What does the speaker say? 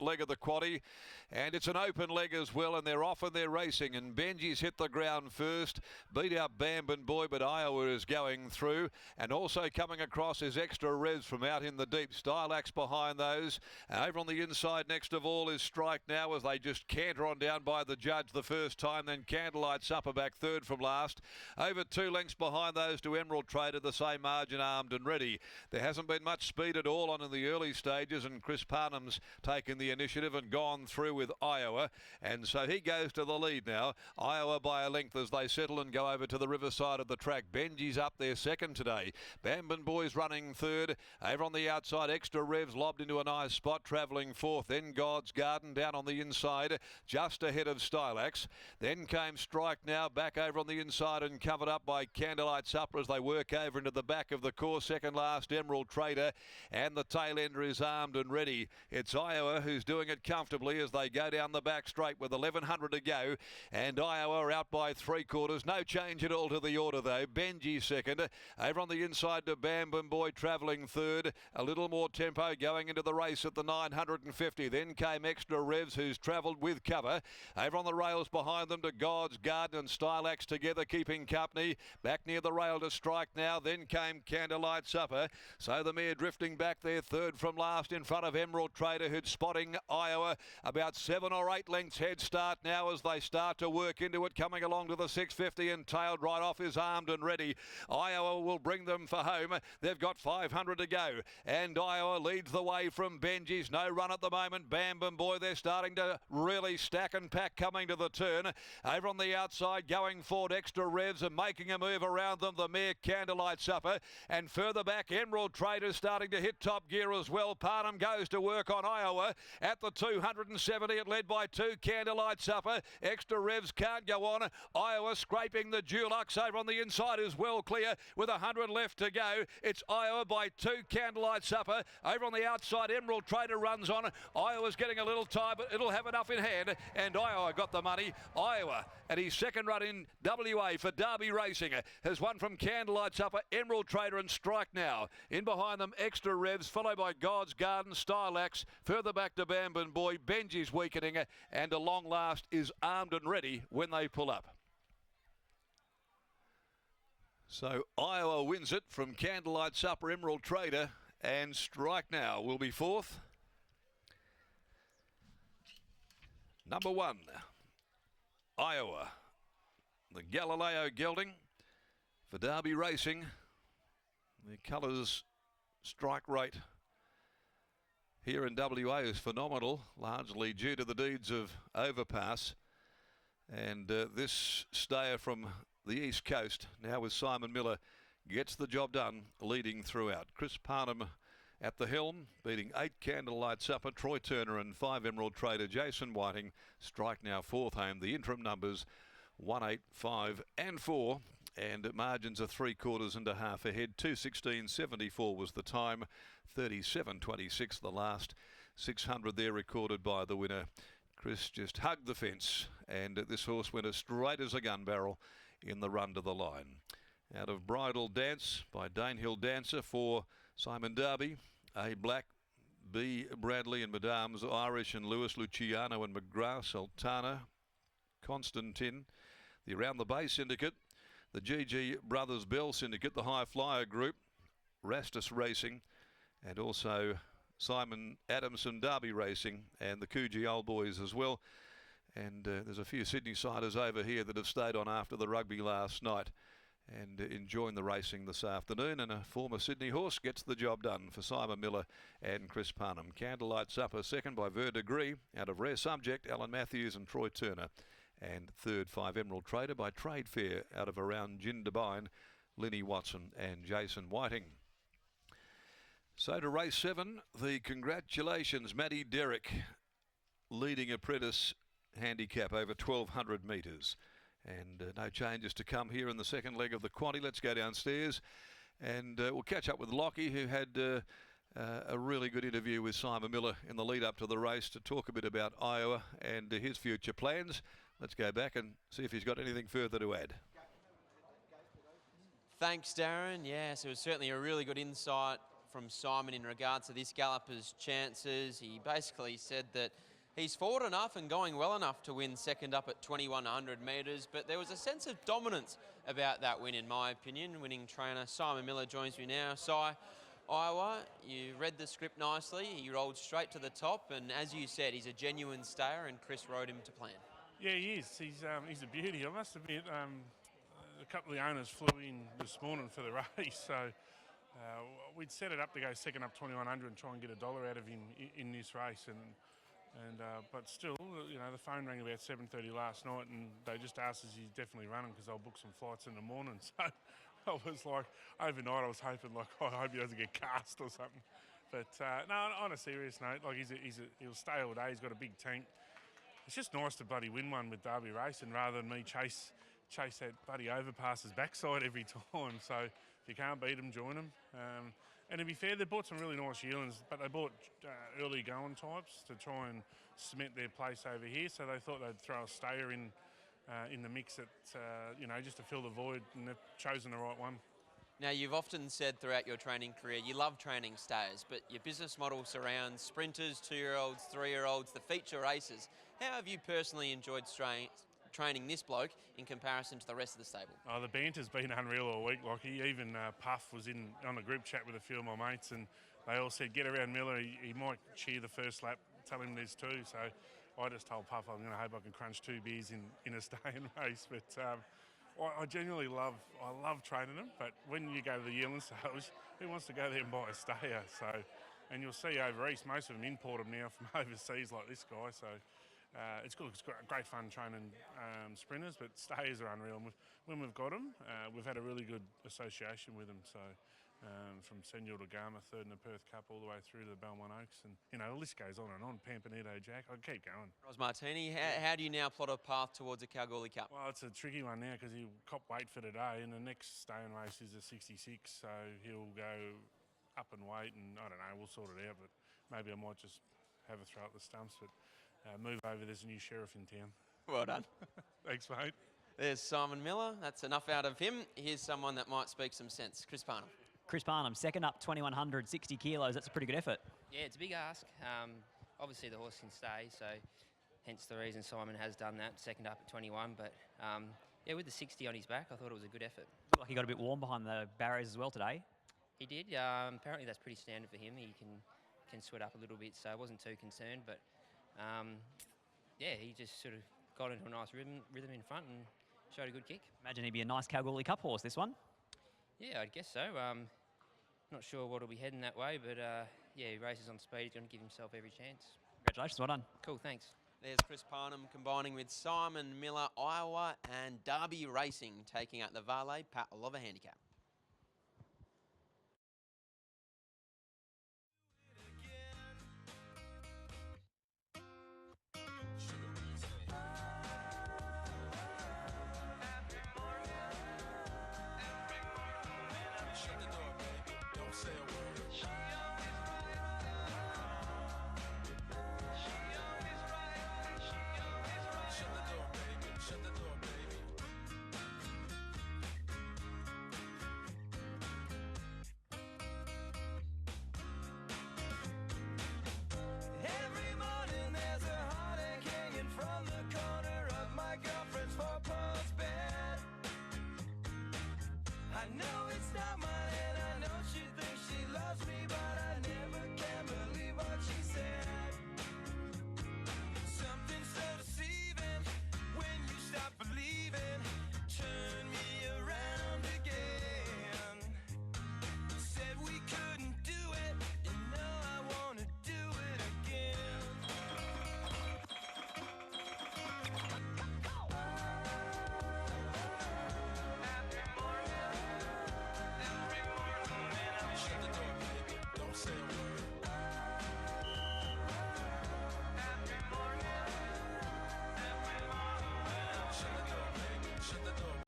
leg of the quaddie, and it's an open leg as well, and they're off and they're racing, and Benji's hit the ground first, beat out Bambin Boy, but Iowa is going through, and also coming across is Extra Revs from out in the deep. Stylax behind those. Over on the inside next of all is Strike Now, as they just canter on down by the judge the first time, then Candlelight Supper back third from last. Over 2 lengths behind those to Emerald Trader, the same margin, Armed and Ready. There hasn't been much speed at all on in the early stages, and Chris Parnham's taken the initiative and gone through with Iowa, and so he goes to the lead now. Iowa by a length as they settle and go over to the riverside of the track. Benji's up there second today. Bambin Boy's running third. Over on the outside, Extra Revs lobbed into a nice spot, travelling fourth. Then God's Garden down on the inside, just ahead of Stylax. Then came Strike Now back over on the inside and covered up by Candlelight Supper as they work over into the back of the course. Second last, Emerald Trader, and the tail ender is Armed and Ready. It's Iowa who's doing it comfortably as they go down the back straight with 1100 to go, and Iowa are out by 3/4. No change at all to the order though. Benji second. Over on the inside to Bambin Boy travelling third. A little more tempo going into the race at the 950. Then came Extra Revs, who's travelled with cover. Over on the rails behind them to God's Garden and Stylax together keeping company. Back near the rail to Strike Now. Then came Candlelight Supper. So the mare drifting back there third from last in front of Emerald Trader, who's spotting Iowa about 7 or 8 lengths head start now as they start to work into it. Coming along to the 650 and tailed right off is Armed and Ready. Iowa will bring them for home. They've got 500 to go, and Iowa leads the way from Benji's. No run at the moment. Bambin Boy, they're starting to really stack and pack coming to the turn. Over on the outside, going forward, Extra Revs and making a move around them, the mare Candlelight Supper, and further back Emerald Trader starting to hit top gear as well. Parnham goes to work on Iowa at the 270. It led by 2 Candlelight Supper. Extra Revs can't go on. Iowa scraping the Dulux over on the inside is well clear with 100 left to go. It's Iowa by 2 Candlelight Supper. Over on the outside, Emerald Trader runs on. Iowa's getting a little tired, but it'll have enough in hand, and Iowa got the money. Iowa, at his second run in WA for Derby Racing, has won from Candlelight Supper, Emerald Trader and Strike Now. In behind them, Extra Revs, followed by God's Garden, Stylax. Further back to Bambin Boy, Benji's weakening, and a long last is Armed and Ready when they pull up. So Iowa wins it from Candlelight Supper, Emerald Trader, and Strike Now will be fourth. Number 1, Iowa, the Galileo gelding for Derby Racing. The colours strike rate here in WA is phenomenal, largely due to the deeds of Overpass. And this stayer from the East Coast, now with Simon Miller, gets the job done, leading throughout. Chris Parnham at the helm, beating 8 Candlelight Supper, Troy Turner and 5 Emerald Trader. Jason Whiting, Strike Now fourth home. The interim numbers 1, 8, 5 and 4. And margins are 3/4 and a half ahead. 2:16.74 was the time. 37.26 the last. 600 there recorded by the winner. Chris just hugged the fence, and this horse went as straight as a gun barrel in the run to the line. Out of Bridal Dance by Danehill Dancer for Simon Darby. A Black, B Bradley and Madame's Irish and Lewis, Luciano and McGrath, Sultana, Constantine, the Around the Bay Syndicate, the GG Brothers Bell Syndicate, the High Flyer Group, Rastus Racing, and also Simon Adamson Derby Racing, and the Coogee Old Boys as well. And there's a few Sydney siders over here that have stayed on after the rugby last night and enjoying the racing this afternoon. And a former Sydney horse gets the job done for Simon Miller and Chris Parnham. Candlelight Supper second by Verdegree out of Rare Subject, Alan Matthews and Troy Turner. And third, 5 Emerald Trader by Trade Fair out of Around Jindabyne, Linny Watson and Jason Whiting. So to race 7, the congratulations, Matty Derrick, leading apprentice handicap over 1,200 metres. And no changes to come here in the second leg of the quaddie. Let's go downstairs and we'll catch up with Lockie, who had a really good interview with Simon Miller in the lead up to the race to talk a bit about Iowa and his future plans. Let's go back and see if he's got anything further to add. Thanks, Darren. Yes, it was certainly a really good insight from Simon in regards to this galloper's chances. He basically said that he's forward enough and going well enough to win second up at 2100 metres, but there was a sense of dominance about that win, in my opinion. Winning trainer Simon Miller joins me now. Si, Iowa, you read the script nicely. He rolled straight to the top, and as you said, he's a genuine stayer, and Chris rode him to plan. Yeah, he is. He's a beauty. I must admit, a couple of the owners flew in this morning for the race, so we'd set it up to go second up 2100 and try and get $1 out of him in this race, but still, you know, the phone rang about 7:30 last night, and they just asked us he's definitely running because they'll book some flights in the morning. So I was like, overnight, I was hoping like, I hope he doesn't get cast or something. But no, on a serious note, like he'll stay all day. He's got a big tank. It's just nice to bloody win one with Derby Racing rather than me chase that bloody overpasses backside every time. So if you can't beat them, join them. And to be fair, they bought some really nice yearlings, but they bought early going types to try and cement their place over here. So they thought they'd throw a stayer in the mix at, you know, just to fill the void, and they've chosen the right one. Now, you've often said throughout your training career you love training stayers, but your business model surrounds sprinters, 2-year-olds, 3-year-olds, the feature races. How have you personally enjoyed training this bloke in comparison to the rest of the stable? Oh, the banter's been unreal all week. Like, even Puff was on a group chat with a few of my mates, and they all said, get around Miller, he might cheer the first lap, tell him there's 2. So I just told Puff I'm going to hope I can crunch 2 beers in a staying race. But I genuinely love training them, but when you go to the yearling sales, who wants to go there and buy a stayer? So, and you'll see over east, most of them import them now from overseas like this guy. So it's good. It's great fun training sprinters, but stayers are unreal. And when we've got them, we've had a really good association with them. So from Senor to Gama, third in the Perth Cup, all the way through to the Belmont Oaks, and you know the list goes on and on. Pampanito, Jack, I keep going. Ros Martini, how do you now plot a path towards a Kalgoorlie Cup? Well, it's a tricky one now because he'll cop weight for today, and the next staying race is a 66, so he'll go up in weight, and I don't know, we'll sort it out, but maybe I might just have a throw at the stumps, but move over, there's a new sheriff in town. Well done. Thanks, mate. There's Simon Miller, that's enough out of him. Here's someone that might speak some sense, Chris Parnham. Chris Parnham, second up, 2100, 60 kilos. That's a pretty good effort. Yeah, it's a big ask. Obviously, the horse can stay, so hence the reason Simon has done that, second up at 21. But yeah, with the 60 on his back, I thought it was a good effort. Looked like he got a bit warm behind the barriers as well today. He did. Apparently, that's pretty standard for him. He can sweat up a little bit, so I wasn't too concerned. But yeah, he just sort of got into a nice rhythm in front and showed a good kick. Imagine he'd be a nice Kalgoorlie Cup horse, this one. Yeah, I guess so. Not sure what will be heading that way, but yeah, he races on speed. He's going to give himself every chance. Congratulations, well done. Cool, thanks. There's Chris Parnham combining with Simon Miller, Iowa, and Derby Racing taking out the Valet Pat Lover handicap.